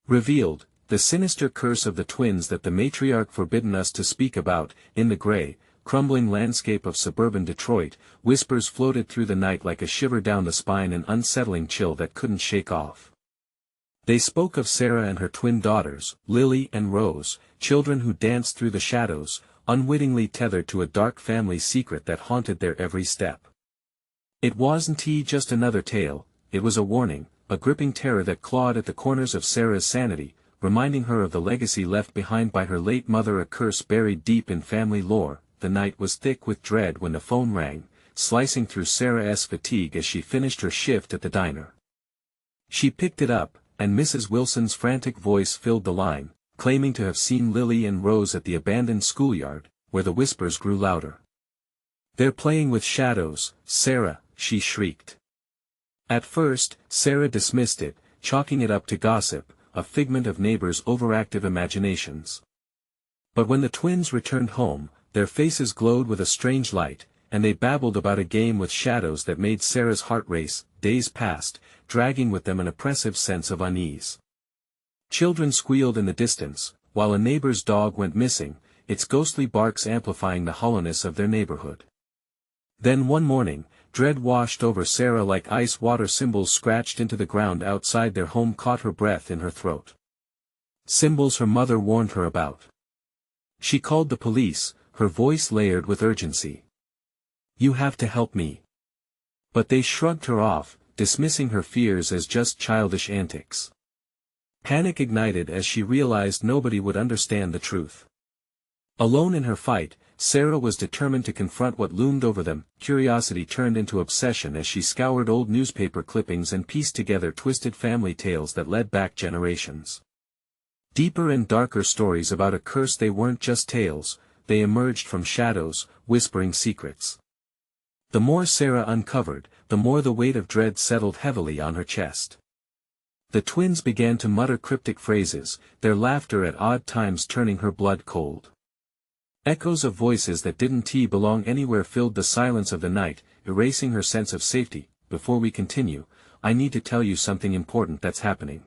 Revealed, the sinister curse of the twins that the matriarch forbidden us to speak about. In the gray, crumbling landscape of suburban Detroit, whispers floated through the night like a shiver down the spine, an unsettling chill that couldn't shake off. They spoke of Sarah and her twin daughters, Lily and Rose, children who danced through the shadows, unwittingly tethered to a dark family secret that haunted their every step. It wasn't just another tale, it was a warning, a gripping terror that clawed at the corners of Sarah's sanity, reminding her of the legacy left behind by her late mother, a curse buried deep in family lore. The night was thick with dread when the phone rang, slicing through Sarah's fatigue as she finished her shift at the diner. She picked it up, and Mrs. Wilson's frantic voice filled the line, claiming to have seen Lily and Rose at the abandoned schoolyard, where the whispers grew louder. "They're playing with shadows, Sarah," she shrieked. At first, Sarah dismissed it, chalking it up to gossip, a figment of neighbors' overactive imaginations. But when the twins returned home, their faces glowed with a strange light, and they babbled about a game with shadows that made Sarah's heart race. Days passed, dragging with them an oppressive sense of unease. Children squealed in the distance, while a neighbor's dog went missing, its ghostly barks amplifying the hollowness of their neighborhood. Then one morning, dread washed over Sarah like ice water. Symbols scratched into the ground outside their home caught her breath in her throat. Symbols her mother warned her about. She called the police, her voice layered with urgency. "You have to help me." But they shrugged her off, dismissing her fears as just childish antics. Panic ignited as she realized nobody would understand the truth. Alone in her fight, Sarah was determined to confront what loomed over them. Curiosity turned into obsession as she scoured old newspaper clippings and pieced together twisted family tales that led back generations. Deeper and darker stories about a curse. They weren't just tales, they emerged from shadows, whispering secrets. The more Sarah uncovered, the more the weight of dread settled heavily on her chest. The twins began to mutter cryptic phrases, their laughter at odd times turning her blood cold. Echoes of voices that didn't belong anywhere filled the silence of the night, erasing her sense of safety. Before we continue, I need to tell you something important that's happening.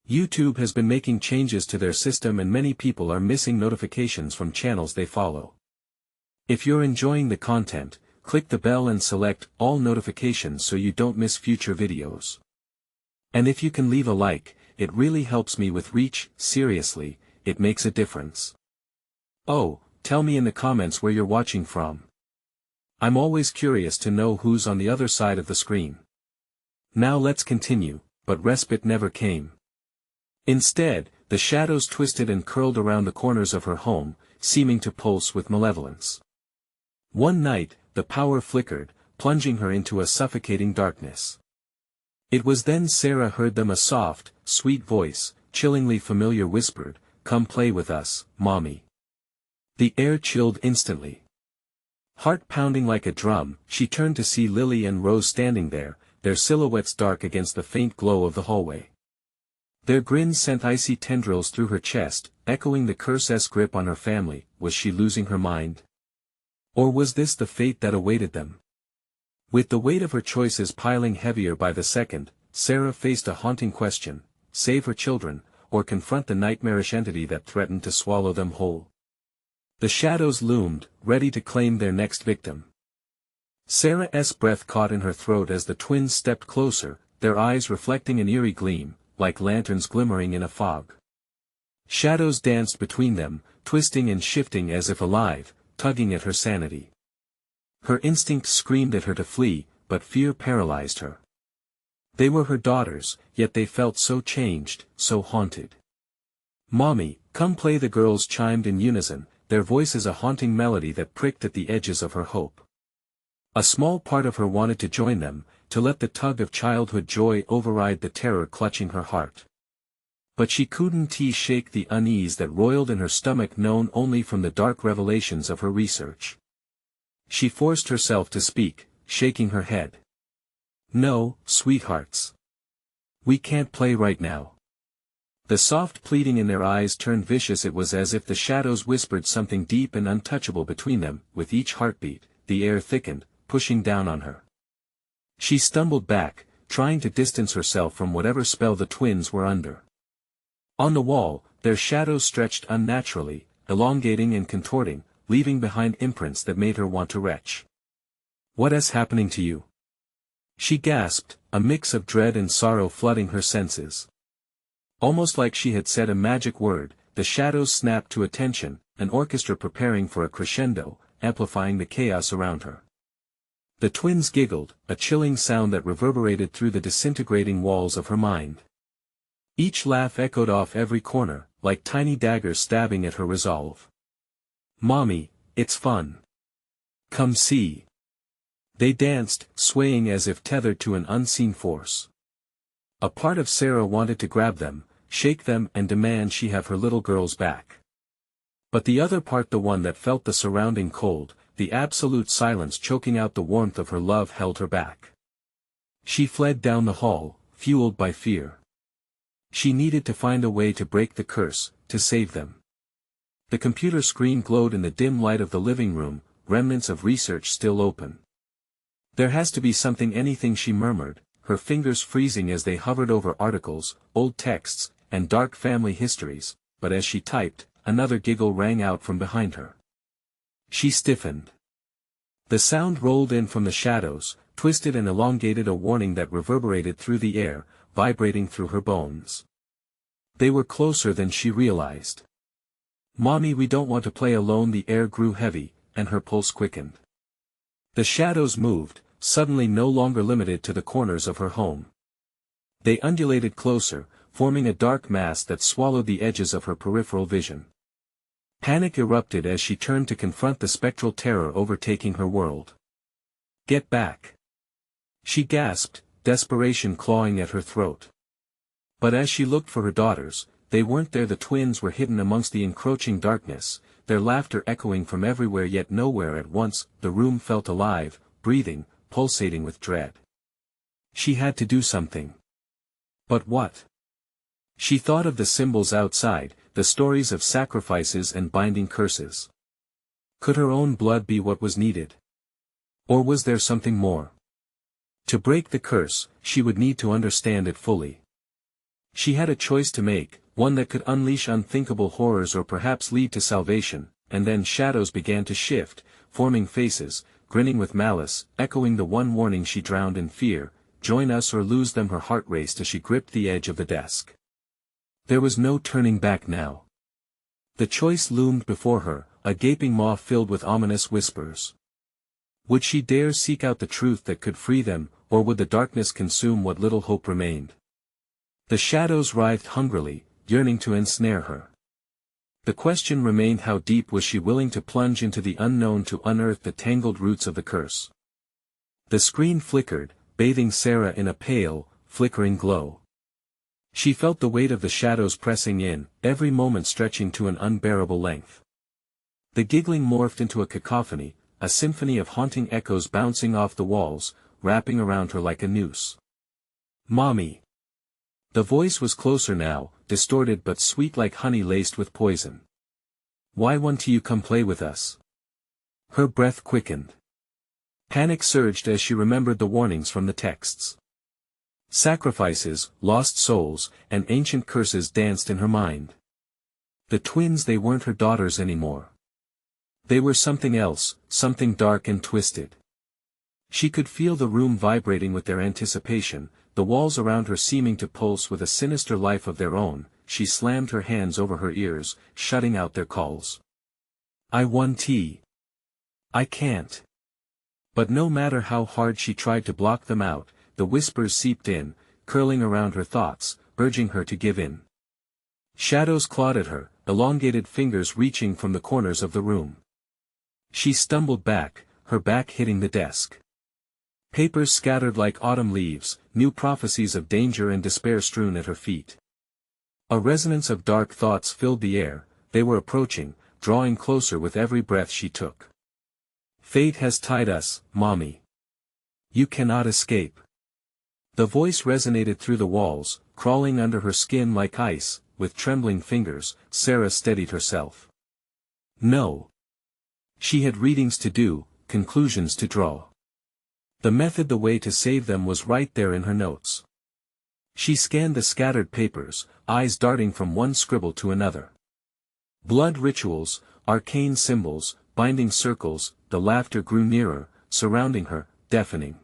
YouTube has been making changes to their system and many people are missing notifications from channels they follow. If you're enjoying the content, click the bell and select all notifications so you don't miss future videos. And if you can leave a like, it really helps me with reach. Seriously, it makes a difference. Oh, tell me in the comments where you're watching from. I'm always curious to know who's on the other side of the screen. Now let's continue, but respite never came. Instead, the shadows twisted and curled around the corners of her home, seeming to pulse with malevolence. One night, the power flickered, plunging her into a suffocating darkness. It was then Sarah heard them. A soft, sweet voice, chillingly familiar, whispered, "Come play with us, Mommy." The air chilled instantly. Heart pounding like a drum, she turned to see Lily and Rose standing there, their silhouettes dark against the faint glow of the hallway. Their grins sent icy tendrils through her chest, echoing the curse's grip on her family. Was she losing her mind? Or was this the fate that awaited them? With the weight of her choices piling heavier by the second, Sarah faced a haunting question: save her children, or confront the nightmarish entity that threatened to swallow them whole. The shadows loomed, ready to claim their next victim. Sarah's breath caught in her throat as the twins stepped closer, their eyes reflecting an eerie gleam, like lanterns glimmering in a fog. Shadows danced between them, twisting and shifting as if alive, tugging at her sanity. Her instinct screamed at her to flee, but fear paralyzed her. They were her daughters, yet they felt so changed, so haunted. "Mommy, come play," the girls chimed in unison, their voices a haunting melody that pricked at the edges of her hope. A small part of her wanted to join them, to let the tug of childhood joy override the terror clutching her heart. But she couldn't shake the unease that roiled in her stomach, known only from the dark revelations of her research. She forced herself to speak, shaking her head. "No, sweethearts. We can't play right now." The soft pleading in their eyes turned vicious. It was as if the shadows whispered something deep and untouchable between them. With each heartbeat, the air thickened, pushing down on her. She stumbled back, trying to distance herself from whatever spell the twins were under. On the wall, their shadows stretched unnaturally, elongating and contorting, leaving behind imprints that made her want to retch. "What is happening to you?" she gasped, a mix of dread and sorrow flooding her senses. Almost like she had said a magic word, the shadows snapped to attention, an orchestra preparing for a crescendo, amplifying the chaos around her. The twins giggled, a chilling sound that reverberated through the disintegrating walls of her mind. Each laugh echoed off every corner, like tiny daggers stabbing at her resolve. "Mommy, it's fun. Come see." They danced, swaying as if tethered to an unseen force. A part of Sarah wanted to grab them, shake them and demand she have her little girls back. But the other part, the one that felt the surrounding cold, the absolute silence choking out the warmth of her love, held her back. She fled down the hall, fueled by fear. She needed to find a way to break the curse, to save them. The computer screen glowed in the dim light of the living room, remnants of research still open. "There has to be something, anything," she murmured, her fingers freezing as they hovered over articles, old texts, and dark family histories, but as she typed, another giggle rang out from behind her. She stiffened. The sound rolled in from the shadows, twisted and elongated, a warning that reverberated through the air, vibrating through her bones. They were closer than she realized. "Mommy, we don't want to play alone." The air grew heavy, and her pulse quickened. The shadows moved, suddenly no longer limited to the corners of her home. They undulated closer, forming a dark mass that swallowed the edges of her peripheral vision. Panic erupted as she turned to confront the spectral terror overtaking her world. "Get back!" she gasped, desperation clawing at her throat. But as she looked for her daughters, they weren't there. The twins were hidden amongst the encroaching darkness, their laughter echoing from everywhere yet nowhere at once. The room felt alive, breathing, pulsating with dread. She had to do something. But what? She thought of the symbols outside, the stories of sacrifices and binding curses. Could her own blood be what was needed? Or was there something more? To break the curse, she would need to understand it fully. She had a choice to make, one that could unleash unthinkable horrors or perhaps lead to salvation. And then shadows began to shift, forming faces, grinning with malice, echoing the one warning she drowned in fear: "Join us or lose them." Her heart raced as she gripped the edge of the desk. There was no turning back now. The choice loomed before her, a gaping maw filled with ominous whispers. Would she dare seek out the truth that could free them, or would the darkness consume what little hope remained? The shadows writhed hungrily, yearning to ensnare her. The question remained: how deep was she willing to plunge into the unknown to unearth the tangled roots of the curse? The screen flickered, bathing Sarah in a pale, flickering glow. She felt the weight of the shadows pressing in, every moment stretching to an unbearable length. The giggling morphed into a cacophony, a symphony of haunting echoes bouncing off the walls, wrapping around her like a noose. "Mommy!" The voice was closer now, distorted but sweet like honey laced with poison. "Why won't you come play with us?" Her breath quickened. Panic surged as she remembered the warnings from the texts. Sacrifices, lost souls, and ancient curses danced in her mind. The twins, they weren't her daughters anymore. They were something else, something dark and twisted. She could feel the room vibrating with their anticipation, the walls around her seeming to pulse with a sinister life of their own. She slammed her hands over her ears, shutting out their calls. "I want tea. I can't." But no matter how hard she tried to block them out, the whispers seeped in, curling around her thoughts, urging her to give in. Shadows clawed at her, elongated fingers reaching from the corners of the room. She stumbled back, her back hitting the desk. Papers scattered like autumn leaves, new prophecies of danger and despair strewn at her feet. A resonance of dark thoughts filled the air. They were approaching, drawing closer with every breath she took. "Fate has tied us, Mommy. You cannot escape." The voice resonated through the walls, crawling under her skin like ice. With trembling fingers, Sarah steadied herself. No. She had readings to do, conclusions to draw. The method, the way to save them was right there in her notes. She scanned the scattered papers, eyes darting from one scribble to another. Blood rituals, arcane symbols, binding circles, the laughter grew nearer, surrounding her, deafening.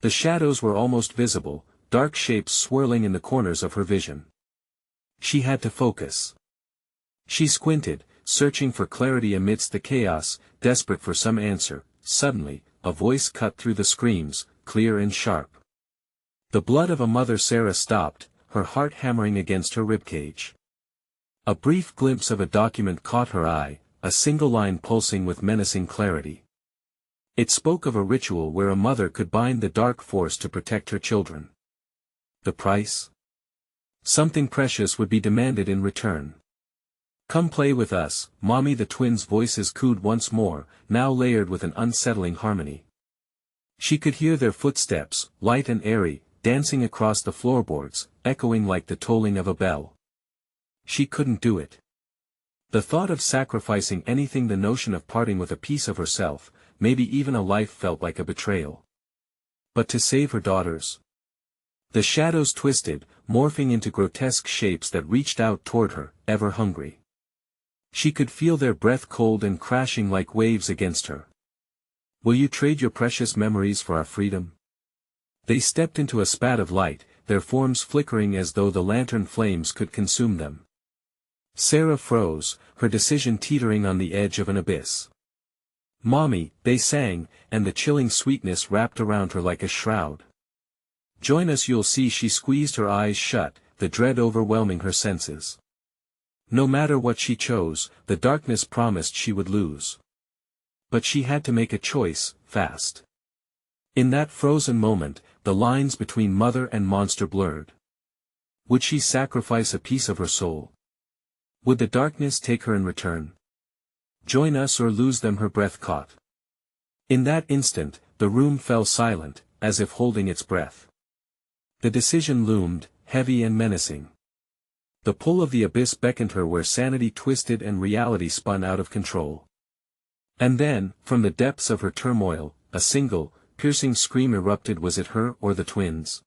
The shadows were almost visible, dark shapes swirling in the corners of her vision. She had to focus. She squinted, searching for clarity amidst the chaos, desperate for some answer. Suddenly, a voice cut through the screams, clear and sharp. The blood of a mother. Sarah stopped, her heart hammering against her ribcage. A brief glimpse of a document caught her eye, a single line pulsing with menacing clarity. It spoke of a ritual where a mother could bind the dark force to protect her children. The price? Something precious would be demanded in return. "Come play with us, Mommy." The twins' voices cooed once more, now layered with an unsettling harmony. She could hear their footsteps, light and airy, dancing across the floorboards, echoing like the tolling of a bell. She couldn't do it. The thought of sacrificing anything, the notion of parting with a piece of herself, maybe even a life, felt like a betrayal. But to save her daughters? The shadows twisted, morphing into grotesque shapes that reached out toward her, ever hungry. She could feel their breath cold and crashing like waves against her. "Will you trade your precious memories for our freedom?" They stepped into a spat of light, their forms flickering as though the lantern flames could consume them. Sarah froze, her decision teetering on the edge of an abyss. "Mommy," they sang, and the chilling sweetness wrapped around her like a shroud. "Join us, you'll see." She squeezed her eyes shut, the dread overwhelming her senses. No matter what she chose, the darkness promised she would lose. But she had to make a choice, fast. In that frozen moment, the lines between mother and monster blurred. Would she sacrifice a piece of her soul? Would the darkness take her in return? Join us or lose them, her breath caught. In that instant, the room fell silent, as if holding its breath. The decision loomed, heavy and menacing. The pull of the abyss beckoned her where sanity twisted and reality spun out of control. And then, from the depths of her turmoil, a single, piercing scream erupted. Was it her or the twins?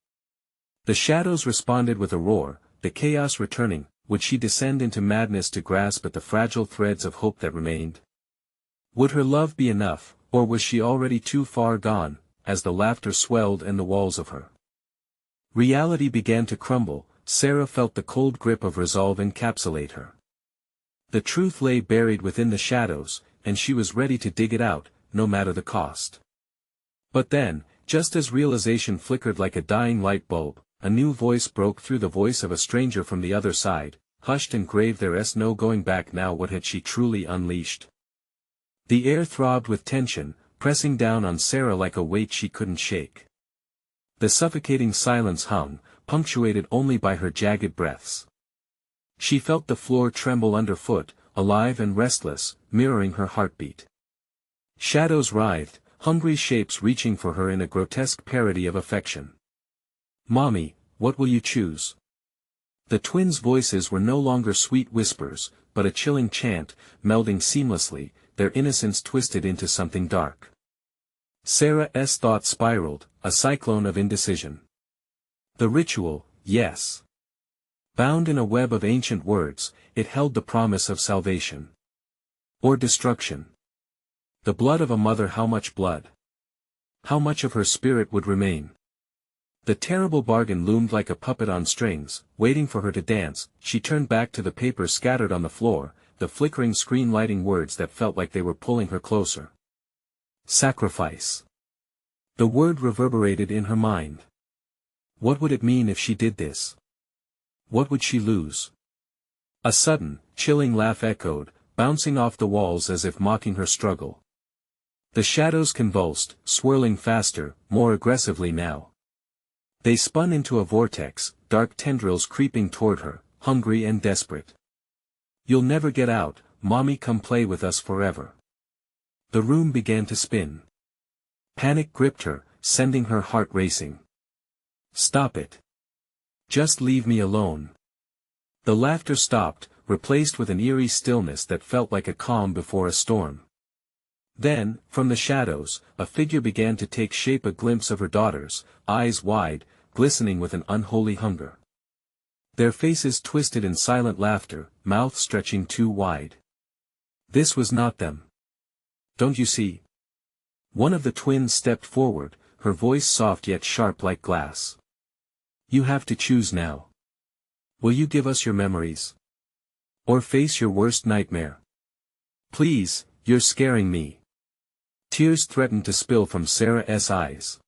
The shadows responded with a roar, the chaos returning. Would she descend into madness to grasp at the fragile threads of hope that remained? Would her love be enough, or was she already too far gone, as the laughter swelled and the walls of her reality began to crumble? Sarah felt the cold grip of resolve encapsulate her. The truth lay buried within the shadows, and she was ready to dig it out, no matter the cost. But then, just as realization flickered like a dying light bulb, a new voice broke through, the voice of a stranger from the other side, hushed and grave. "There's no going back now." What had she truly unleashed? The air throbbed with tension, pressing down on Sarah like a weight she couldn't shake. The suffocating silence hung, punctuated only by her jagged breaths. She felt the floor tremble underfoot, alive and restless, mirroring her heartbeat. Shadows writhed, hungry shapes reaching for her in a grotesque parody of affection. "Mommy, what will you choose?" The twins' voices were no longer sweet whispers, but a chilling chant, melding seamlessly, their innocence twisted into something dark. Sarah's thoughts spiraled, a cyclone of indecision. The ritual, yes. Bound in a web of ancient words, it held the promise of salvation. Or destruction. The blood of a mother. How much blood? How much of her spirit would remain? The terrible bargain loomed like a puppet on strings, waiting for her to dance. She turned back to the papers scattered on the floor, the flickering screen lighting words that felt like they were pulling her closer. Sacrifice. The word reverberated in her mind. What would it mean if she did this? What would she lose? A sudden, chilling laugh echoed, bouncing off the walls as if mocking her struggle. The shadows convulsed, swirling faster, more aggressively now. They spun into a vortex, dark tendrils creeping toward her, hungry and desperate. "You'll never get out, Mommy. Come play with us forever." The room began to spin. Panic gripped her, sending her heart racing. "Stop it. Just leave me alone." The laughter stopped, replaced with an eerie stillness that felt like a calm before a storm. Then, from the shadows, a figure began to take shape, a glimpse of her daughters, eyes wide, glistening with an unholy hunger. Their faces twisted in silent laughter, mouths stretching too wide. This was not them. Don't you see? One of the twins stepped forward, her voice soft yet sharp like glass. You have to choose now. Will you give us your memories? Or face your worst nightmare? Please, you're scaring me. Tears threatened to spill from Sarah's eyes.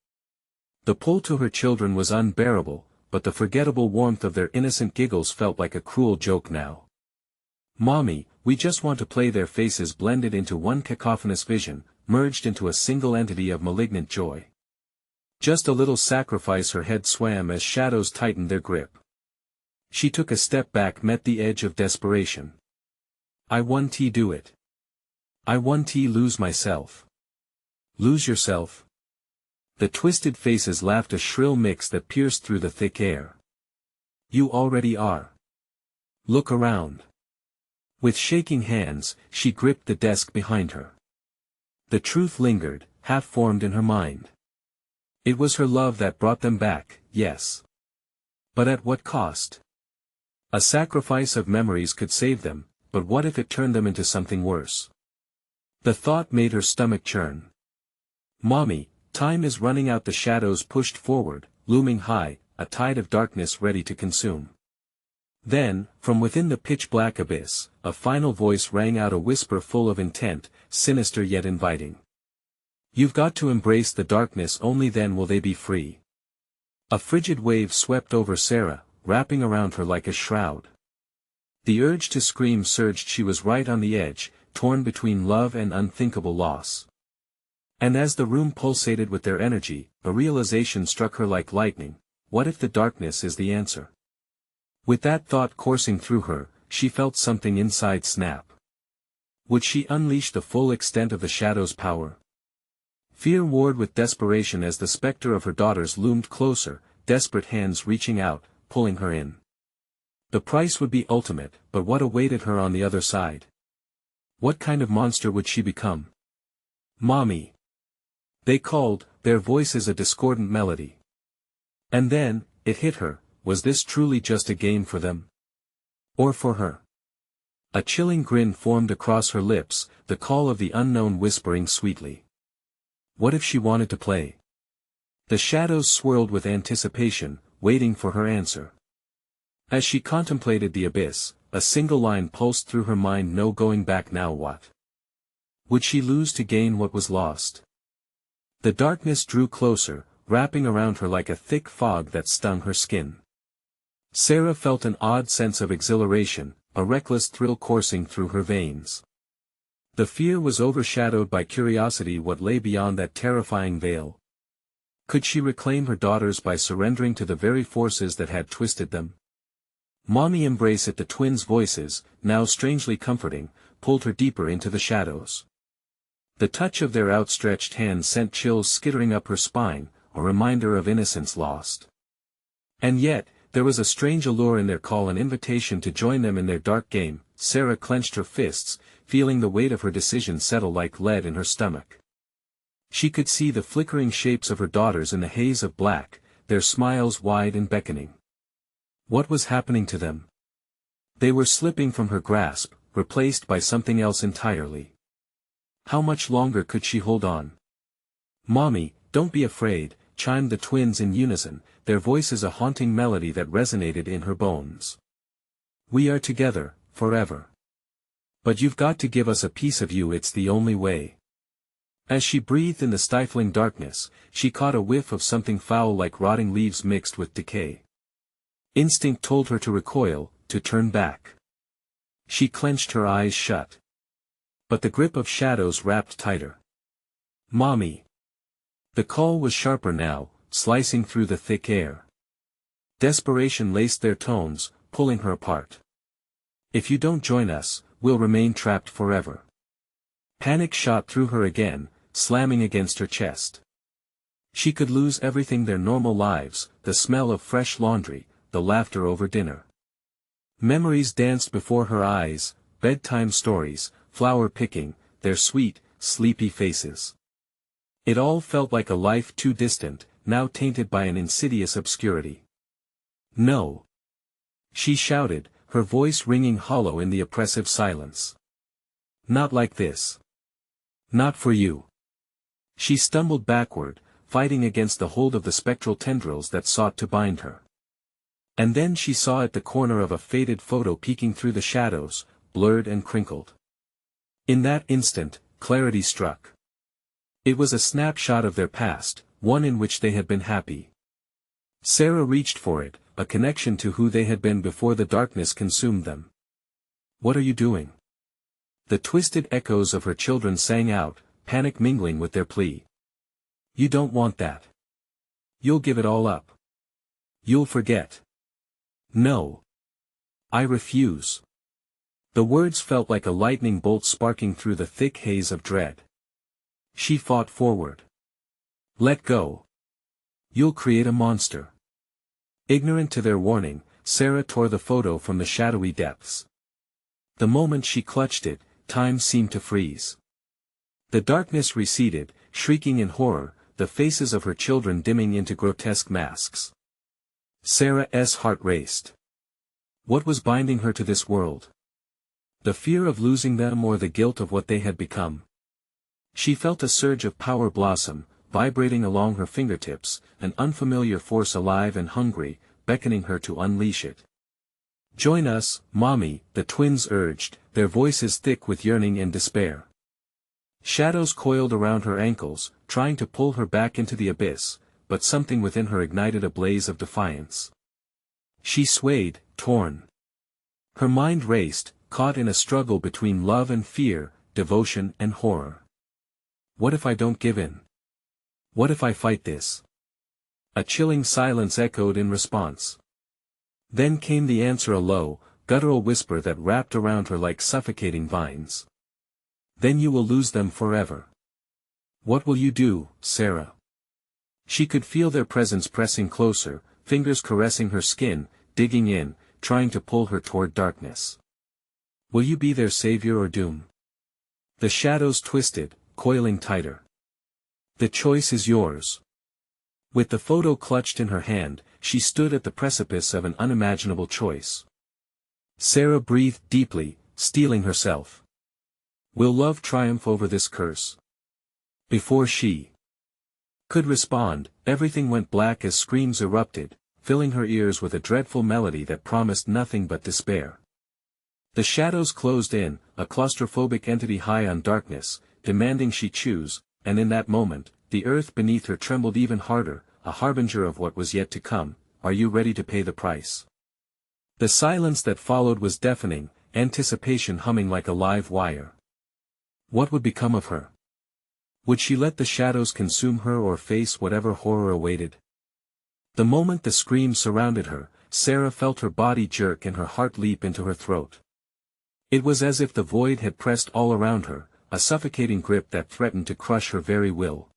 The pull to her children was unbearable, but the forgettable warmth of their innocent giggles felt like a cruel joke now. Mommy, we just want to play. Their faces blended into one cacophonous vision, merged into a single entity of malignant joy. Just a little sacrifice. Her head swam as shadows tightened their grip. She took a step back, met the edge of desperation. I want to do it. I want to lose myself. Lose yourself? The twisted faces laughed, a shrill mix that pierced through the thick air. You already are. Look around. With shaking hands, she gripped the desk behind her. The truth lingered, half-formed in her mind. It was her love that brought them back, yes. But at what cost? A sacrifice of memories could save them, but what if it turned them into something worse? The thought made her stomach churn. Mommy, time is running out. The shadows pushed forward, looming high, a tide of darkness ready to consume. Then, from within the pitch-black abyss, a final voice rang out, a whisper full of intent, sinister yet inviting. You've got to embrace the darkness, only then will they be free. A frigid wave swept over Sarah, wrapping around her like a shroud. The urge to scream surged. She was right on the edge, torn between love and unthinkable loss. And as the room pulsated with their energy, a realization struck her like lightning: what if the darkness is the answer? With that thought coursing through her, she felt something inside snap. Would she unleash the full extent of the shadow's power? Fear warred with desperation as the specter of her daughters loomed closer, desperate hands reaching out, pulling her in. The price would be ultimate, but what awaited her on the other side? What kind of monster would she become? Mommy! They called, their voices a discordant melody. And then, it hit her: was this truly just a game for them? Or for her? A chilling grin formed across her lips, the call of the unknown whispering sweetly. What if she wanted to play? The shadows swirled with anticipation, waiting for her answer. As she contemplated the abyss, a single line pulsed through her mind: no going back. Now what? Would she lose to gain what was lost? The darkness drew closer, wrapping around her like a thick fog that stung her skin. Sarah felt an odd sense of exhilaration, a reckless thrill coursing through her veins. The fear was overshadowed by curiosity. What lay beyond that terrifying veil? Could she reclaim her daughters by surrendering to the very forces that had twisted them? Mommy, embrace it. The twins' voices, now strangely comforting, pulled her deeper into the shadows. The touch of their outstretched hands sent chills skittering up her spine, a reminder of innocence lost. And yet, there was a strange allure in their call, an invitation to join them in their dark game. Sarah clenched her fists, feeling the weight of her decision settle like lead in her stomach. She could see the flickering shapes of her daughters in the haze of black, their smiles wide and beckoning. What was happening to them? They were slipping from her grasp, replaced by something else entirely. How much longer could she hold on? Mommy, don't be afraid, chimed the twins in unison, their voices a haunting melody that resonated in her bones. We are together, forever. But you've got to give us a piece of you. It's the only way. As she breathed in the stifling darkness, she caught a whiff of something foul, like rotting leaves mixed with decay. Instinct told her to recoil, to turn back. She clenched her eyes shut. But the grip of shadows wrapped tighter. Mommy! The call was sharper now, slicing through the thick air. Desperation laced their tones, pulling her apart. If you don't join us, we'll remain trapped forever. Panic shot through her again, slamming against her chest. She could lose everything: their normal lives, the smell of fresh laundry, the laughter over dinner. Memories danced before her eyes, bedtime stories, flower picking, their sweet, sleepy faces. It all felt like a life too distant, now tainted by an insidious obscurity. "No!" she shouted, her voice ringing hollow in the oppressive silence. "Not like this. Not for you." She stumbled backward, fighting against the hold of the spectral tendrils that sought to bind her. And then she saw at the corner of a faded photo peeking through the shadows, blurred and crinkled. In that instant, clarity struck. It was a snapshot of their past, one in which they had been happy. Sarah reached for it, a connection to who they had been before the darkness consumed them. "What are you doing?" The twisted echoes of her children sang out, panic mingling with their plea. "You don't want that. You'll give it all up. You'll forget." "No. I refuse." The words felt like a lightning bolt sparking through the thick haze of dread. She fought forward. "Let go. You'll create a monster." Ignorant to their warning, Sarah tore the photo from the shadowy depths. The moment she clutched it, time seemed to freeze. The darkness receded, shrieking in horror, the faces of her children dimming into grotesque masks. Sarah's heart raced. What was binding her to this world? The fear of losing them or the guilt of what they had become? She felt a surge of power blossom, vibrating along her fingertips, an unfamiliar force alive and hungry, beckoning her to unleash it. "Join us, Mommy," the twins urged, their voices thick with yearning and despair. Shadows coiled around her ankles, trying to pull her back into the abyss, but something within her ignited a blaze of defiance. She swayed, torn. Her mind raced, caught in a struggle between love and fear, devotion and horror. What if I don't give in? What if I fight this? A chilling silence echoed in response. Then came the answer, a low, guttural whisper that wrapped around her like suffocating vines. "Then you will lose them forever." "What will you do, Sarah?" She could feel their presence pressing closer, fingers caressing her skin, digging in, trying to pull her toward darkness. "Will you be their savior or doom?" The shadows twisted, coiling tighter. "The choice is yours." With the photo clutched in her hand, she stood at the precipice of an unimaginable choice. Sarah breathed deeply, steeling herself. Will love triumph over this curse? Before she could respond, everything went black as screams erupted, filling her ears with a dreadful melody that promised nothing but despair. The shadows closed in, a claustrophobic entity high on darkness, demanding she choose, and in that moment, the earth beneath her trembled even harder, a harbinger of what was yet to come. "Are you ready to pay the price?" The silence that followed was deafening, anticipation humming like a live wire. What would become of her? Would she let the shadows consume her or face whatever horror awaited? The moment the screams surrounded her, Sarah felt her body jerk and her heart leap into her throat. It was as if the void had pressed all around her, a suffocating grip that threatened to crush her very will.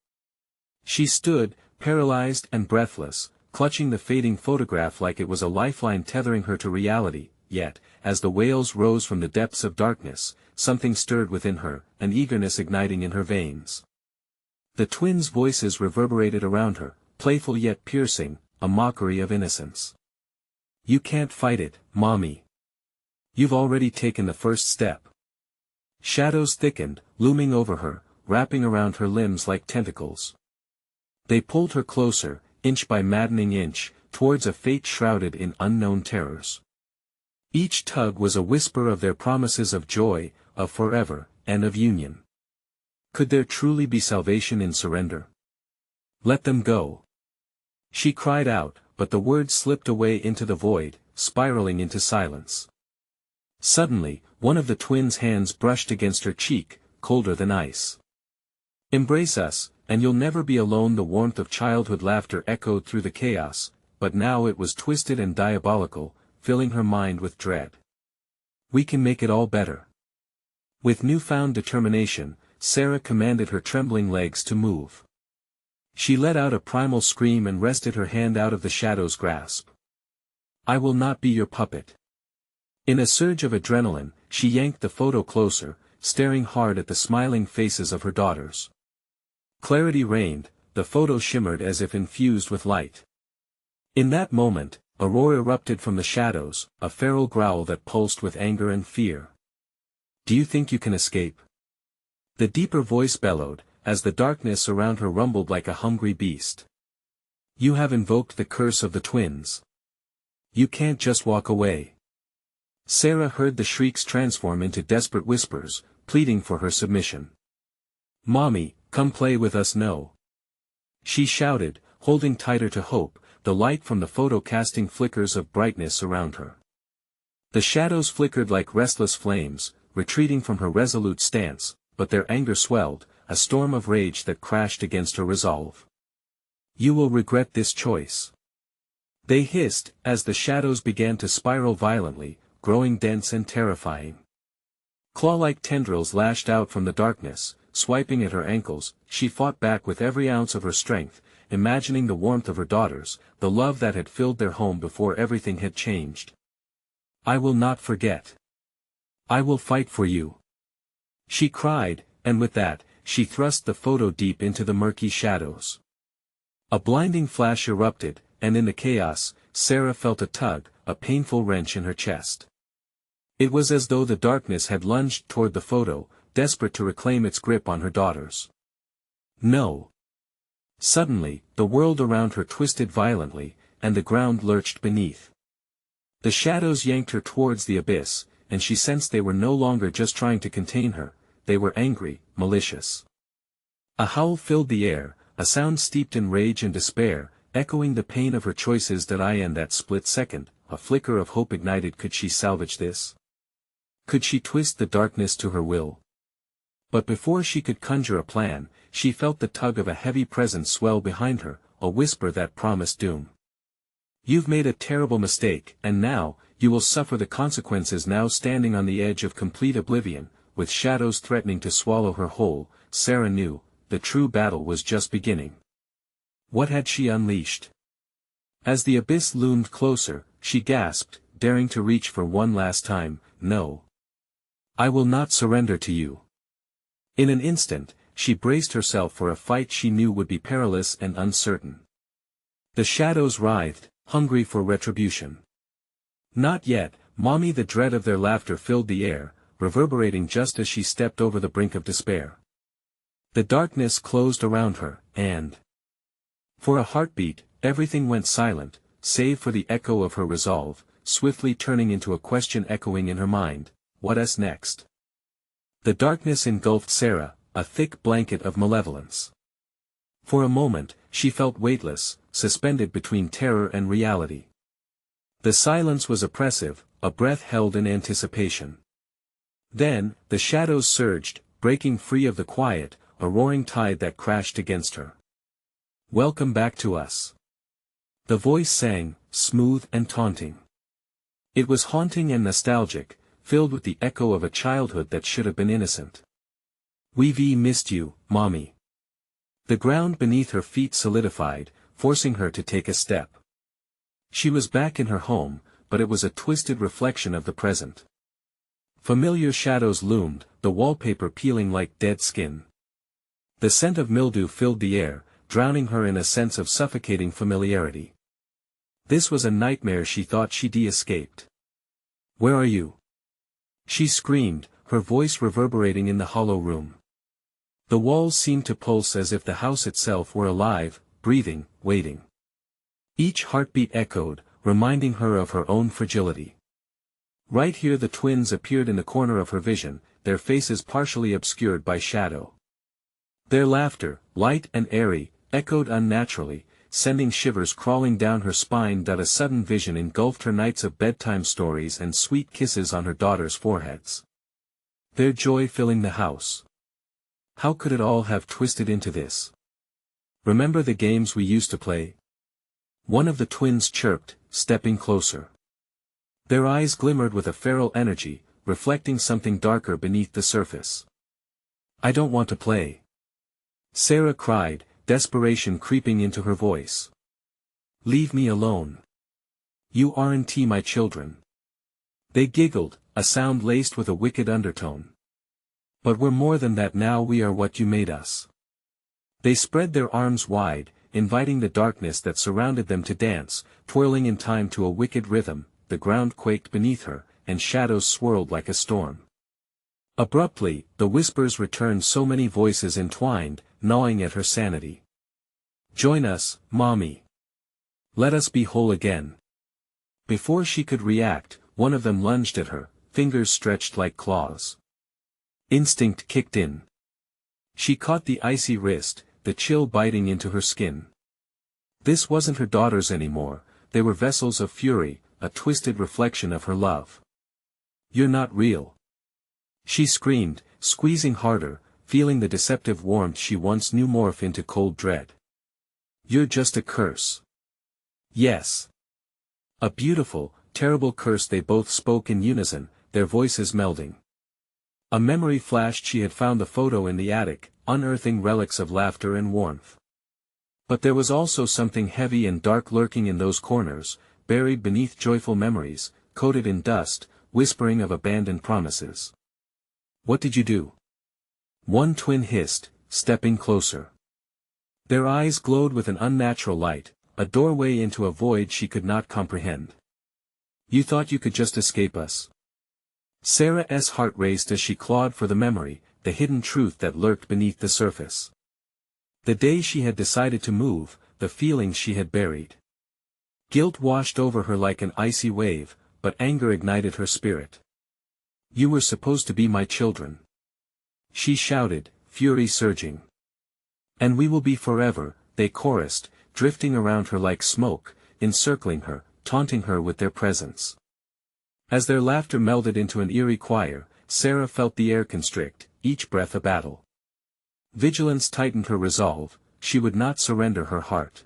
She stood, paralyzed and breathless, clutching the fading photograph like it was a lifeline tethering her to reality, yet, as the wails rose from the depths of darkness, something stirred within her, an eagerness igniting in her veins. The twins' voices reverberated around her, playful yet piercing, a mockery of innocence. "You can't fight it, Mommy. You've already taken the first step." Shadows thickened, looming over her, wrapping around her limbs like tentacles. They pulled her closer, inch by maddening inch, towards a fate shrouded in unknown terrors. Each tug was a whisper of their promises of joy, of forever, and of union. Could there truly be salvation in surrender? "Let them go!" She cried out, but the words slipped away into the void, spiraling into silence. Suddenly, one of the twins' hands brushed against her cheek, colder than ice. "Embrace us, and you'll never be alone." The warmth of childhood laughter echoed through the chaos, but now it was twisted and diabolical, filling her mind with dread. "We can make it all better." With newfound determination, Sarah commanded her trembling legs to move. She let out a primal scream and wrested her hand out of the shadow's grasp. "I will not be your puppet." In a surge of adrenaline, she yanked the photo closer, staring hard at the smiling faces of her daughters. Clarity reigned, the photo shimmered as if infused with light. In that moment, a roar erupted from the shadows, a feral growl that pulsed with anger and fear. "Do you think you can escape?" The deeper voice bellowed, as the darkness around her rumbled like a hungry beast. "You have invoked the curse of the twins. You can't just walk away." Sarah heard the shrieks transform into desperate whispers, pleading for her submission. "Mommy, come play with us no." She shouted, holding tighter to hope, the light from the photo casting flickers of brightness around her. The shadows flickered like restless flames, retreating from her resolute stance, but their anger swelled, a storm of rage that crashed against her resolve. "You will regret this choice." They hissed, as the shadows began to spiral violently, growing dense and terrifying. Claw-like tendrils lashed out from the darkness, swiping at her ankles. She fought back with every ounce of her strength, imagining the warmth of her daughters, the love that had filled their home before everything had changed. "I will not forget. I will fight for you," she cried, and with that, she thrust the photo deep into the murky shadows. A blinding flash erupted, and in the chaos, Sarah felt a tug, a painful wrench in her chest. It was as though the darkness had lunged toward the photo, desperate to reclaim its grip on her daughters. No. Suddenly, the world around her twisted violently, and the ground lurched beneath. The shadows yanked her towards the abyss, and she sensed they were no longer just trying to contain her, they were angry, malicious. A howl filled the air, a sound steeped in rage and despair, echoing the pain of her choices. In that split second, a flicker of hope ignited. Could she salvage this? Could she twist the darkness to her will? But before she could conjure a plan, she felt the tug of a heavy presence swell behind her, a whisper that promised doom. "You've made a terrible mistake, and now, you will suffer the consequences." Now standing on the edge of complete oblivion, with shadows threatening to swallow her whole, Sarah knew, the true battle was just beginning. What had she unleashed? As the abyss loomed closer, she gasped, daring to reach for one last time, "No. I will not surrender to you." In an instant, she braced herself for a fight she knew would be perilous and uncertain. The shadows writhed, hungry for retribution. "Not yet, Mommy." The dread of their laughter filled the air, reverberating just as she stepped over the brink of despair. The darkness closed around her, and for a heartbeat, everything went silent, save for the echo of her resolve, swiftly turning into a question echoing in her mind: what's next? The darkness engulfed Sarah, a thick blanket of malevolence. For a moment, she felt weightless, suspended between terror and reality. The silence was oppressive, a breath held in anticipation. Then, the shadows surged, breaking free of the quiet, a roaring tide that crashed against her. "Welcome back to us." The voice sang, smooth and taunting. It was haunting and nostalgic, filled with the echo of a childhood that should have been innocent. "We've missed you, Mommy." The ground beneath her feet solidified, forcing her to take a step. She was back in her home, but it was a twisted reflection of the present. Familiar shadows loomed, the wallpaper peeling like dead skin. The scent of mildew filled the air, drowning her in a sense of suffocating familiarity. This was a nightmare she thought she'd escaped. "Where are you?" she screamed, her voice reverberating in the hollow room. The walls seemed to pulse as if the house itself were alive, breathing, waiting. Each heartbeat echoed, reminding her of her own fragility. Right here the twins appeared in the corner of her vision, their faces partially obscured by shadow. Their laughter, light and airy, echoed unnaturally, sending shivers crawling down her spine. A sudden vision engulfed her nights of bedtime stories and sweet kisses on her daughters' foreheads. Their joy filling the house. How could it all have twisted into this? "Remember the games we used to play?" One of the twins chirped, stepping closer. Their eyes glimmered with a feral energy, reflecting something darker beneath the surface. "I don't want to play," Sarah cried, desperation creeping into her voice. "Leave me alone. You aren't my children." They giggled, a sound laced with a wicked undertone. "But we're more than that now. We are what you made us." They spread their arms wide, inviting the darkness that surrounded them to dance, twirling in time to a wicked rhythm. The ground quaked beneath her, and shadows swirled like a storm. Abruptly, the whispers returned, so many voices entwined, gnawing at her sanity. "Join us, Mommy. Let us be whole again." Before she could react, one of them lunged at her, fingers stretched like claws. Instinct kicked in. She caught the icy wrist, the chill biting into her skin. This wasn't her daughters anymore, they were vessels of fury, a twisted reflection of her love. "You're not real," she screamed, squeezing harder, feeling the deceptive warmth she once knew morph into cold dread. "You're just a curse." "Yes. A beautiful, terrible curse," they both spoke in unison, their voices melding. A memory flashed. She had found the photo in the attic, unearthing relics of laughter and warmth. But there was also something heavy and dark lurking in those corners, buried beneath joyful memories, coated in dust, whispering of abandoned promises. "What did you do?" one twin hissed, stepping closer. Their eyes glowed with an unnatural light, a doorway into a void she could not comprehend. "You thought you could just escape us?" Sarah's heart raced as she clawed for the memory, the hidden truth that lurked beneath the surface. The day she had decided to move, the feelings she had buried. Guilt washed over her like an icy wave, but anger ignited her spirit. "You were supposed to be my children," she shouted, fury surging. "And we will be forever," they chorused, drifting around her like smoke, encircling her, taunting her with their presence. As their laughter melded into an eerie choir, Sarah felt the air constrict, each breath a battle. Vigilance tightened her resolve, she would not surrender her heart.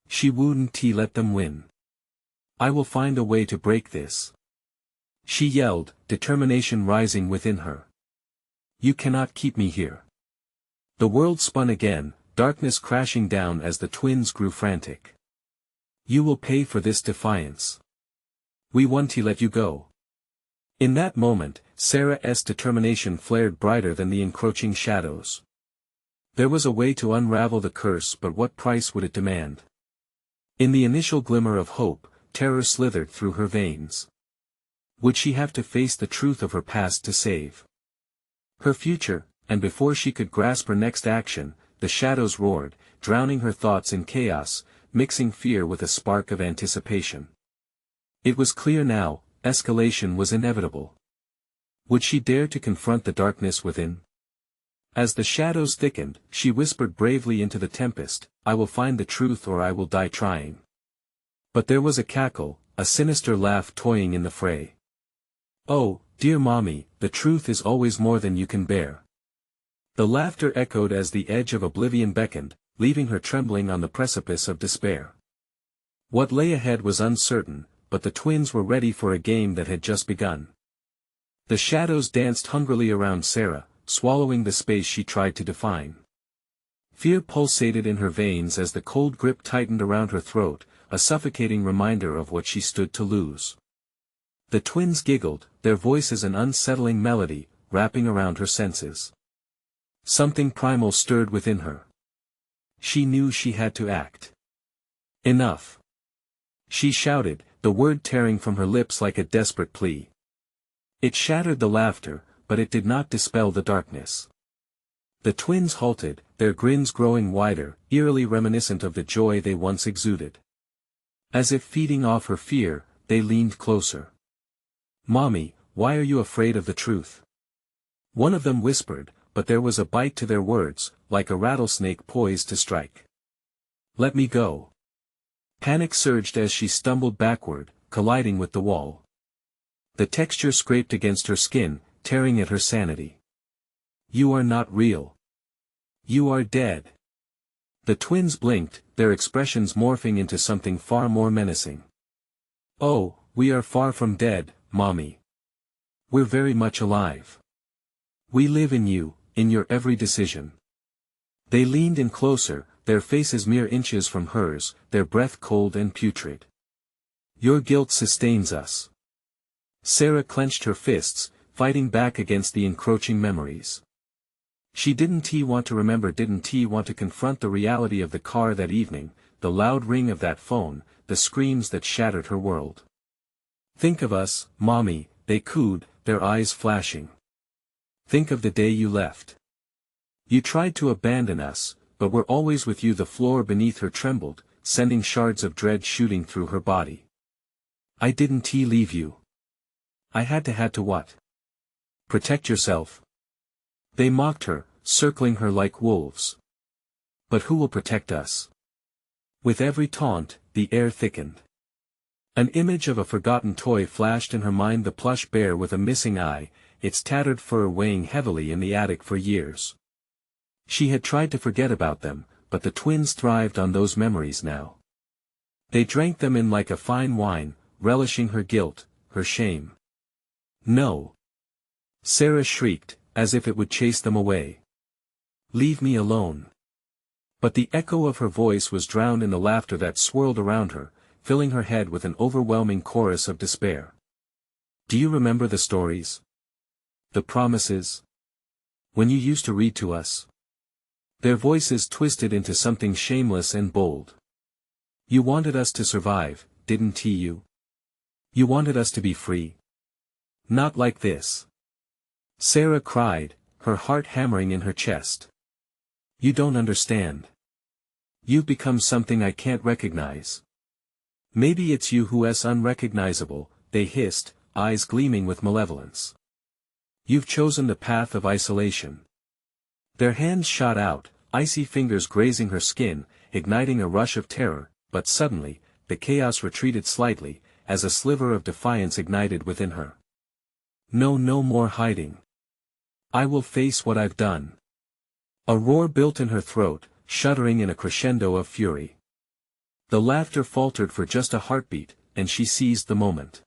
She wouldn't let them win. "I will find a way to break this," she yelled, determination rising within her. "You cannot keep me here." The world spun again, darkness crashing down as the twins grew frantic. "You will pay for this defiance. We won't let you go." In that moment, Sarah's determination flared brighter than the encroaching shadows. There was a way to unravel the curse, but what price would it demand? In the initial glimmer of hope, terror slithered through her veins. Would she have to face the truth of her past to save her future? And before she could grasp her next action, the shadows roared, drowning her thoughts in chaos, mixing fear with a spark of anticipation. It was clear now, escalation was inevitable. Would she dare to confront the darkness within? As the shadows thickened, she whispered bravely into the tempest, "I will find the truth or I will die trying." But there was a cackle, a sinister laugh toying in the fray. "Oh, dear Mommy, the truth is always more than you can bear." The laughter echoed as the edge of oblivion beckoned, leaving her trembling on the precipice of despair. What lay ahead was uncertain, but the twins were ready for a game that had just begun. The shadows danced hungrily around Sarah, swallowing the space she tried to define. Fear pulsated in her veins as the cold grip tightened around her throat, a suffocating reminder of what she stood to lose. The twins giggled, their voices an unsettling melody, wrapping around her senses. Something primal stirred within her. She knew she had to act. "Enough!" she shouted, the word tearing from her lips like a desperate plea. It shattered the laughter, but it did not dispel the darkness. The twins halted, their grins growing wider, eerily reminiscent of the joy they once exuded. As if feeding off her fear, they leaned closer. "Mommy, why are you afraid of the truth?" one of them whispered, but there was a bite to their words, like a rattlesnake poised to strike. "Let me go." Panic surged as she stumbled backward, colliding with the wall. The texture scraped against her skin, tearing at her sanity. "You are not real. You are dead." The twins blinked, their expressions morphing into something far more menacing. "Oh, we are far from dead, Mommy. We're very much alive. We live in you, in your every decision." They leaned in closer, their faces mere inches from hers, their breath cold and putrid. "Your guilt sustains us." Sarah clenched her fists, fighting back against the encroaching memories. She didn't want to remember, didn't want to confront the reality of the car that evening, the loud ring of that phone, the screams that shattered her world. Think of us, Mommy, they cooed, their eyes flashing. Think of the day you left. You tried to abandon us, but we're always with you. The floor beneath her trembled, sending shards of dread shooting through her body. I didn't leave you. I had to what? Protect yourself. They mocked her, circling her like wolves. But who will protect us? With every taunt, the air thickened. An image of a forgotten toy flashed in her mind, the plush bear with a missing eye, its tattered fur weighing heavily in the attic for years. She had tried to forget about them, but the twins thrived on those memories now. They drank them in like a fine wine, relishing her guilt, her shame. No. Sarah shrieked, as if it would chase them away. Leave me alone. But the echo of her voice was drowned in the laughter that swirled around her, filling her head with an overwhelming chorus of despair. Do you remember the stories? The promises? When you used to read to us? Their voices twisted into something shameless and bold. You wanted us to survive, didn't you? You wanted us to be free. Not like this. Sarah cried, her heart hammering in her chest. You don't understand. You've become something I can't recognize. Maybe it's you who's unrecognizable, they hissed, eyes gleaming with malevolence. You've chosen the path of isolation. Their hands shot out, icy fingers grazing her skin, igniting a rush of terror, but suddenly, the chaos retreated slightly, as a sliver of defiance ignited within her. No more hiding. I will face what I've done. A roar built in her throat, shuddering in a crescendo of fury. The laughter faltered for just a heartbeat, and she seized the moment.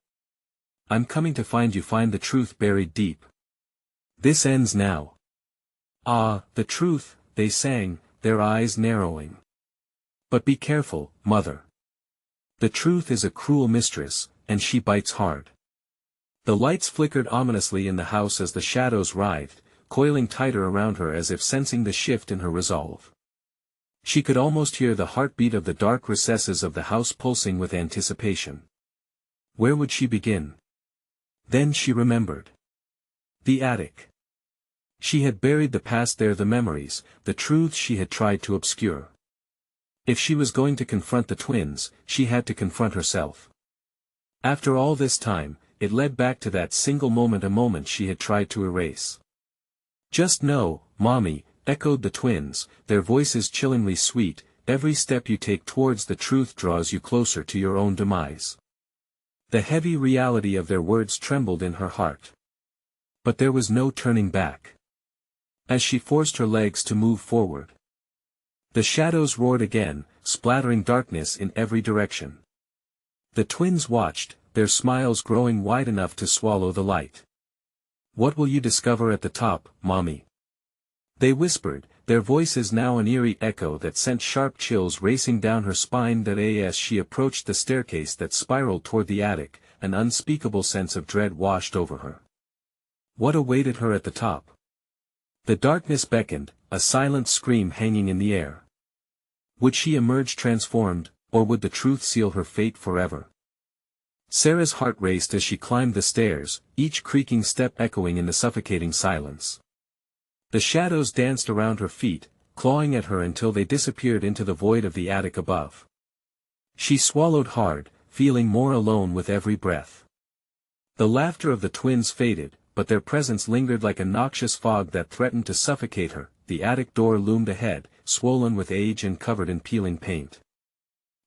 I'm coming to find you, find the truth buried deep. This ends now. Ah, the truth, they sang, their eyes narrowing. But be careful, Mother. The truth is a cruel mistress, and she bites hard. The lights flickered ominously in the house as the shadows writhed, coiling tighter around her as if sensing the shift in her resolve. She could almost hear the heartbeat of the dark recesses of the house pulsing with anticipation. Where would she begin? Then she remembered. The attic. She had buried the past there, the memories, the truths she had tried to obscure. If she was going to confront the twins, she had to confront herself. After all this time, it led back to that single moment, a moment she had tried to erase. Just know, Mommy, echoed the twins, their voices chillingly sweet, every step you take towards the truth draws you closer to your own demise. The heavy reality of their words trembled in her heart. But there was no turning back. As she forced her legs to move forward, the shadows roared again, splattering darkness in every direction. The twins watched, their smiles growing wide enough to swallow the light. What will you discover at the top, Mommy? They whispered, their voices now an eerie echo that sent sharp chills racing down her spine. That as she approached the staircase that spiraled toward the attic, an unspeakable sense of dread washed over her. What awaited her at the top? The darkness beckoned, a silent scream hanging in the air. Would she emerge transformed, or would the truth seal her fate forever? Sarah's heart raced as she climbed the stairs, each creaking step echoing in the suffocating silence. The shadows danced around her feet, clawing at her until they disappeared into the void of the attic above. She swallowed hard, feeling more alone with every breath. The laughter of the twins faded, but their presence lingered like a noxious fog that threatened to suffocate her. The attic door loomed ahead, swollen with age and covered in peeling paint.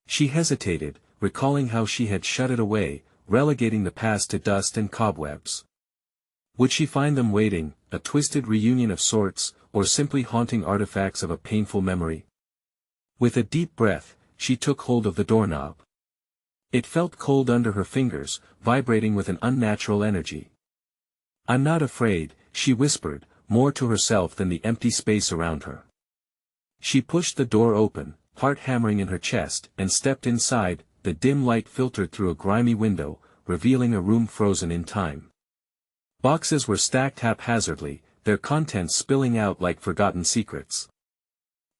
She hesitated, recalling how she had shut it away, relegating the past to dust and cobwebs. Would she find them waiting, a twisted reunion of sorts, or simply haunting artifacts of a painful memory? With a deep breath, she took hold of the doorknob. It felt cold under her fingers, vibrating with an unnatural energy. I'm not afraid, she whispered, more to herself than the empty space around her. She pushed the door open, heart hammering in her chest, and stepped inside. The dim light filtered through a grimy window, revealing a room frozen in time. Boxes were stacked haphazardly, their contents spilling out like forgotten secrets.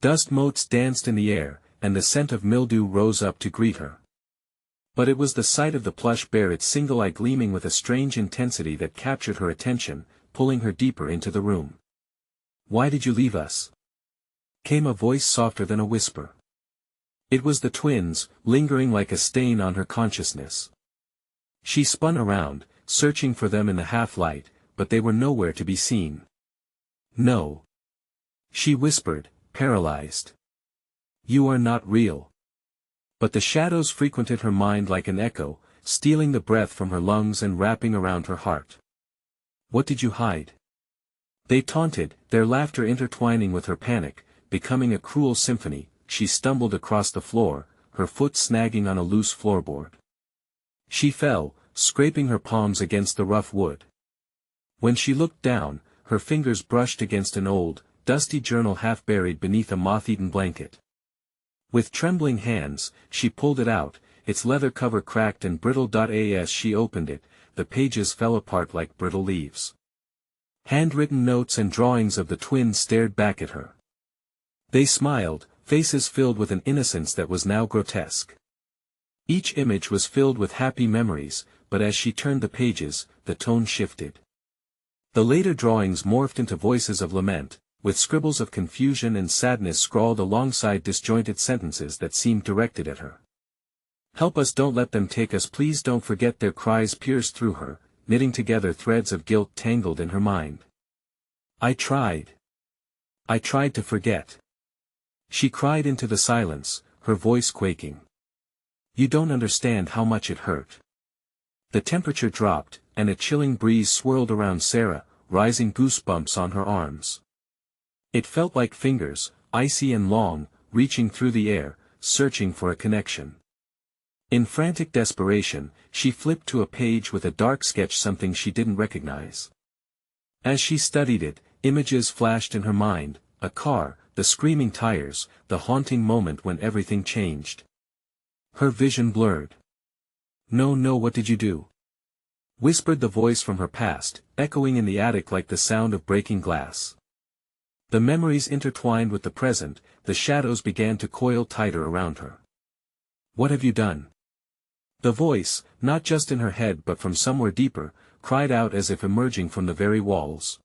Dust motes danced in the air, and the scent of mildew rose up to greet her. But it was the sight of the plush bear, its single eye gleaming with a strange intensity, that captured her attention, pulling her deeper into the room. "Why did you leave us?" came a voice softer than a whisper. It was the twins, lingering like a stain on her consciousness. She spun around, searching for them in the half-light, but they were nowhere to be seen. "No," she whispered, paralyzed. "You are not real." But the shadows frequented her mind like an echo, stealing the breath from her lungs and wrapping around her heart. "What did you hide?" they taunted, their laughter intertwining with her panic, becoming a cruel symphony. She stumbled across the floor, her foot snagging on a loose floorboard. She fell, scraping her palms against the rough wood. When she looked down, her fingers brushed against an old, dusty journal half buried beneath a moth-eaten blanket. With trembling hands, she pulled it out, its leather cover cracked and brittle. As she opened it, the pages fell apart like brittle leaves. Handwritten notes and drawings of the twins stared back at her. They smiled, faces filled with an innocence that was now grotesque. Each image was filled with happy memories, but as she turned the pages, the tone shifted. The later drawings morphed into voices of lament, with scribbles of confusion and sadness scrawled alongside disjointed sentences that seemed directed at her. "Help us, don't let them take us, please don't forget." Their cries pierced through her, knitting together threads of guilt tangled in her mind. I tried to forget." She cried into the silence, her voice quaking. "You don't understand how much it hurt." The temperature dropped, and a chilling breeze swirled around Sarah, rising goosebumps on her arms. It felt like fingers, icy and long, reaching through the air, searching for a connection. In frantic desperation, she flipped to a page with a dark sketch, something she didn't recognize. As she studied it, images flashed in her mind: a car, the screaming tires, the haunting moment when everything changed. Her vision blurred. No, what did you do?" whispered the voice from her past, echoing in the attic like the sound of breaking glass. The memories intertwined with the present, the shadows began to coil tighter around her. "What have you done?" The voice, not just in her head but from somewhere deeper, cried out as if emerging from the very walls.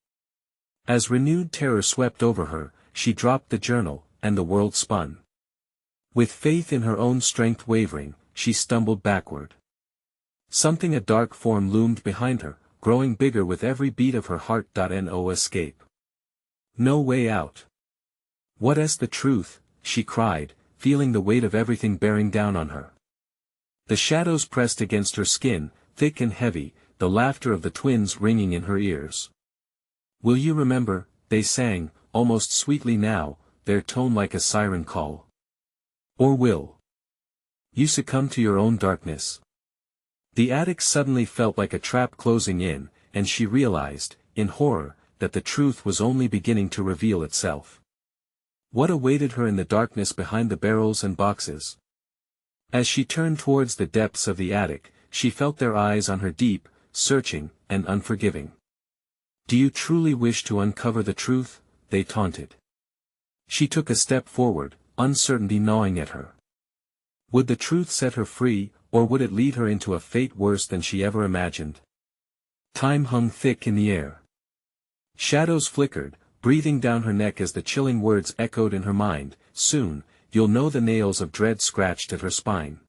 As renewed terror swept over her, she dropped the journal, and the world spun. With faith in her own strength wavering, she stumbled backward. A dark form loomed behind her, growing bigger with every beat of her heart. No escape. No way out. "What's the truth?" she cried, feeling the weight of everything bearing down on her. The shadows pressed against her skin, thick and heavy, the laughter of the twins ringing in her ears. "Will you remember?" they sang, almost sweetly now, their tone like a siren call. "Or will you succumb to your own darkness?" The attic suddenly felt like a trap closing in, and she realized, in horror, that the truth was only beginning to reveal itself. What awaited her in the darkness behind the barrels and boxes? As she turned towards the depths of the attic, she felt their eyes on her, deep, searching, and unforgiving. "Do you truly wish to uncover the truth?" they taunted. She took a step forward, uncertainty gnawing at her. Would the truth set her free, or would it lead her into a fate worse than she ever imagined? Time hung thick in the air. Shadows flickered, breathing down her neck as the chilling words echoed in her mind: "Soon, you'll know." The nails of dread scratched at her spine.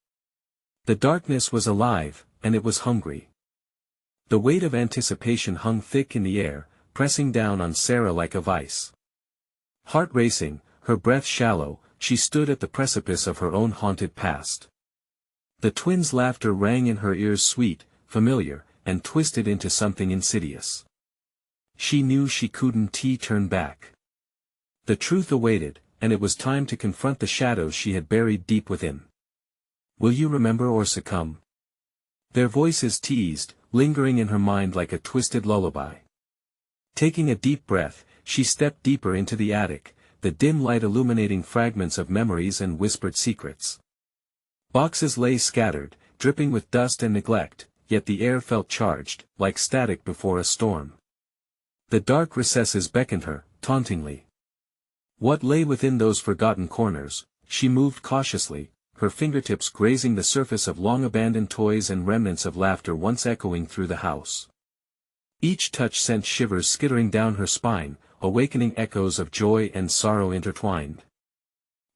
The darkness was alive, and it was hungry. The weight of anticipation hung thick in the air, pressing down on Sarah like a vice. Heart racing, her breath shallow, she stood at the precipice of her own haunted past. The twins' laughter rang in her ears, sweet, familiar, and twisted into something insidious. She knew she couldn't turn back. The truth awaited, and it was time to confront the shadows she had buried deep within. "Will you remember or succumb?" their voices teased, lingering in her mind like a twisted lullaby. Taking a deep breath, she stepped deeper into the attic, the dim light illuminating fragments of memories and whispered secrets. Boxes lay scattered, dripping with dust and neglect, yet the air felt charged, like static before a storm. The dark recesses beckoned her, tauntingly. What lay within those forgotten corners? She moved cautiously, her fingertips grazing the surface of long-abandoned toys and remnants of laughter once echoing through the house. Each touch sent shivers skittering down her spine, awakening echoes of joy and sorrow intertwined.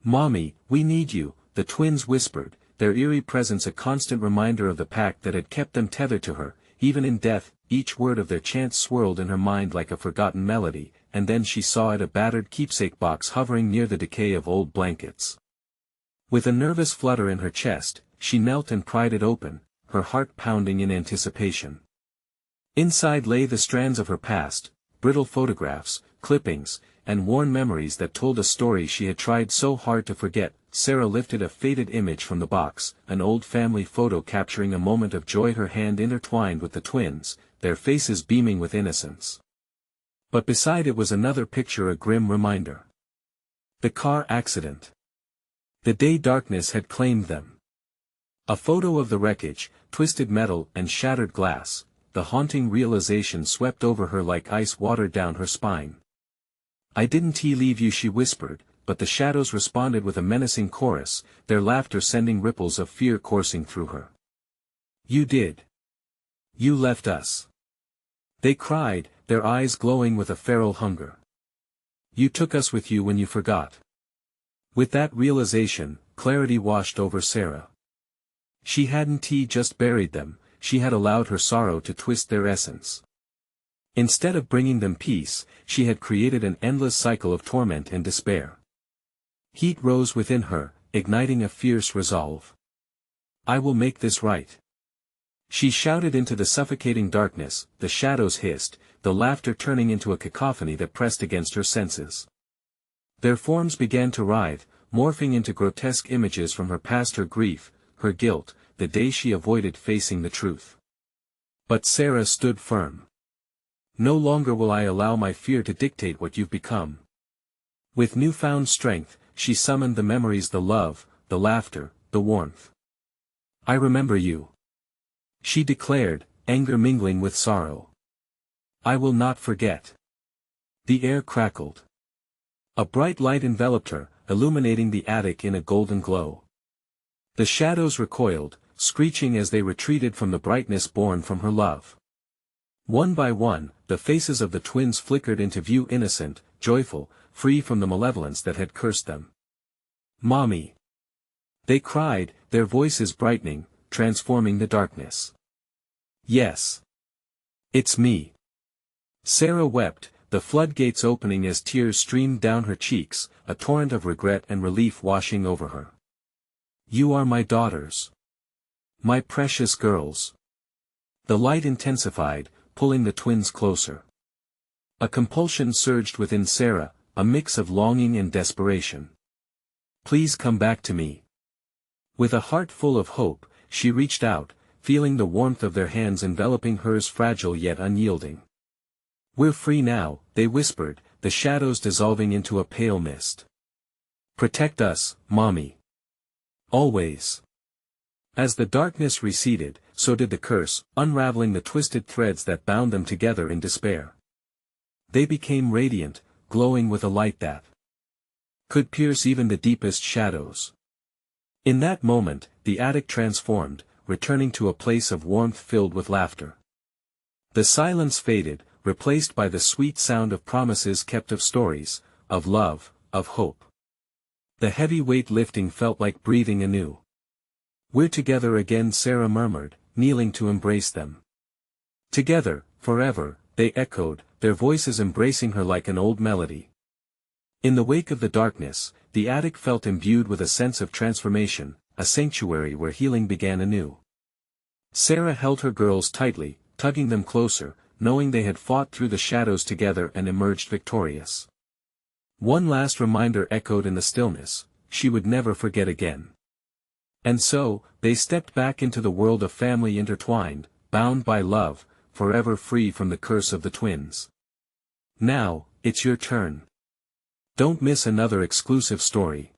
"Mommy, we need you," the twins whispered, their eerie presence a constant reminder of the pact that had kept them tethered to her. Even in death, each word of their chant swirled in her mind like a forgotten melody, and then she saw it, a battered keepsake box hovering near the decay of old blankets. With a nervous flutter in her chest, she knelt and pried it open, her heart pounding in anticipation. Inside lay the strands of her past, brittle photographs, clippings, and worn memories that told a story she had tried so hard to forget. Sarah lifted a faded image from the box, an old family photo capturing a moment of joy, her hand intertwined with the twins, their faces beaming with innocence. But beside it was another picture, a grim reminder. The car accident. The day darkness had claimed them. A photo of the wreckage, twisted metal and shattered glass. The haunting realization swept over her like ice water down her spine. "I didn't leave you," she whispered, but the shadows responded with a menacing chorus, their laughter sending ripples of fear coursing through her. "You did. You left us," they cried, their eyes glowing with a feral hunger. "You took us with you when you forgot." With that realization, clarity washed over Sarah. She hadn't just buried them, she had allowed her sorrow to twist their essence. Instead of bringing them peace, she had created an endless cycle of torment and despair. Heat rose within her, igniting a fierce resolve. "I will make this right." She shouted into the suffocating darkness, the shadows hissed, the laughter turning into a cacophony that pressed against her senses. Their forms began to writhe, morphing into grotesque images from her past, her grief, her guilt, the day she avoided facing the truth. But Sarah stood firm. "No longer will I allow my fear to dictate what you've become." With newfound strength, she summoned the memories, the love, the laughter, the warmth. "I remember you," she declared, anger mingling with sorrow. "I will not forget." The air crackled. A bright light enveloped her, illuminating the attic in a golden glow. The shadows recoiled, screeching as they retreated from the brightness born from her love. One by one, the faces of the twins flickered into view, innocent, joyful, free from the malevolence that had cursed them. "Mommy!" they cried, their voices brightening, transforming the darkness. "Yes. It's me." Sarah wept, the floodgates opening as tears streamed down her cheeks, a torrent of regret and relief washing over her. "You are my daughters. My precious girls." The light intensified, pulling the twins closer. A compulsion surged within Sarah, a mix of longing and desperation. "Please come back to me." With a heart full of hope, she reached out, feeling the warmth of their hands enveloping hers, fragile yet unyielding. "We're free now," they whispered, the shadows dissolving into a pale mist. "Protect us, Mommy. Always." As the darkness receded, so did the curse, unraveling the twisted threads that bound them together in despair. They became radiant, glowing with a light that could pierce even the deepest shadows. In that moment, the attic transformed, returning to a place of warmth filled with laughter. The silence faded, replaced by the sweet sound of promises kept, of stories, of love, of hope. The heavy weight lifting felt like breathing anew. "We're together again," Sarah murmured, kneeling to embrace them. "Together, forever," they echoed, their voices embracing her like an old melody. In the wake of the darkness, the attic felt imbued with a sense of transformation, a sanctuary where healing began anew. Sarah held her girls tightly, tugging them closer, knowing they had fought through the shadows together and emerged victorious. One last reminder echoed in the stillness: she would never forget again. And so, they stepped back into the world of family, intertwined, bound by love, forever free from the curse of the twins. Now, it's your turn. Don't miss another exclusive story.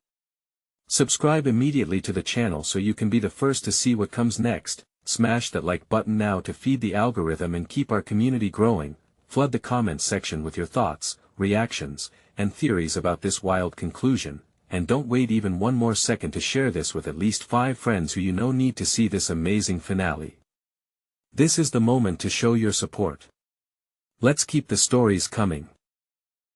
Subscribe immediately to the channel so you can be the first to see what comes next. Smash that like button now to feed the algorithm and keep our community growing. flood the comments section with your thoughts, reactions, and theories about this wild conclusion, and don't wait even one more second to share this with at least 5 friends who you know need to see this amazing finale. This is the moment to show your support. Let's keep the stories coming.